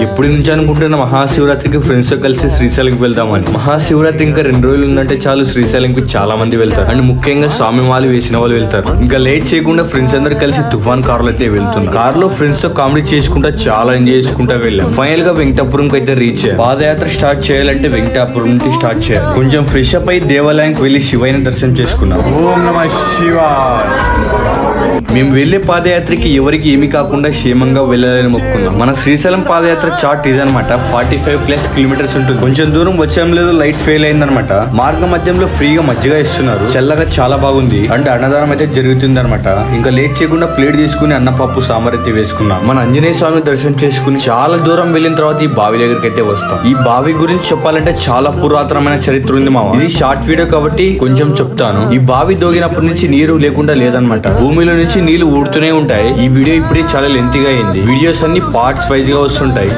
ఎప్పటి నుంచి అనుకుంటున్న మహాశివరాత్రికి ఫ్రెండ్స్ తో కలిసి శ్రీశైలంకి వెళ్దామని. మహాశివరాత్రి ఇంకా 2 రోజులు ఉందంటే చాలు శ్రీశైలంకి చాలా మంది వెళ్తారు. అండ్ ముఖ్యంగా స్వామి మాలు వేసిన వాళ్ళు వెళ్తారు. ఇంకా లేట్ చేయకుండా ఫ్రెండ్స్ అందరు కలిసి తుఫాన్ కారులో అయితే వెళ్తున్నారు. కారులో ఫ్రెండ్స్ తో కామెడీ చేసుకుంటా చాలా ఎంజాయ్ చేసుకుంటా వెళ్ళాం. ఫైనల్ గా వెంకటాపురం కి అయితే రీచ్ అయ్యాం. పాదయాత్ర స్టార్ట్ చేయాలంటే వెంకటాపురం నుంచి స్టార్ట్ చేయాలి. కొంచెం ఫ్రెష్ అప్ అయి దేవాలయానికి వెళ్లి శివయ్యని దర్శనం చేసుకున్నాం. ఓం నమః శివాయ. మేము వెళ్లే పాదయాత్రకి ఎవరికి ఏమి కాకుండా క్షేమంగా వెళ్ళాలని మొక్కున్నాం. మన శ్రీశైలం పాదయాత్ర చార్ట్ ఇదనమాట. 45+ కిలోమీటర్స్ ఉంటుంది. కొంచెం దూరం వచ్చాం లేదు, లైట్ ఫెయిల్ అయిందనమాట. మార్గ మధ్యంలో ఫ్రీగా మజ్జిగ ఇస్తున్నారు. చల్లగా చాలా బాగుంది. అంటే అన్నదానం అయితే జరుగుతుంది అనమాట. ఇంకా లేట్ చేయకుండా ప్లేట్ తీసుకుని అన్నపప్పు సాంబార్ అయితే వేసుకున్నాం. మన ఆంజనేయ స్వామి దర్శనం చేసుకుని చాలా దూరం వెళ్ళిన తర్వాత ఈ బావి దగ్గరికి అయితే వస్తాం. ఈ బావి గురించి చెప్పాలంటే చాలా పురాతనమైన చరిత్ర ఉంది మామ. ఇది షార్ట్ వీడియో కాబట్టి కొంచెం చెప్తాను. ఈ బావి దోగినప్పటి నుంచి నీరు లేకుండా లేదనమాట. భూమిలో నుంచి నీళ్లు ఊడుతూనే ఉంటాయి. ఈ వీడియో ఇప్పుడే చాలా లెంతీగా అయింది. వీడియోస్ అన్ని పార్ట్స్ వైజ్ గా వస్తుంటాయి.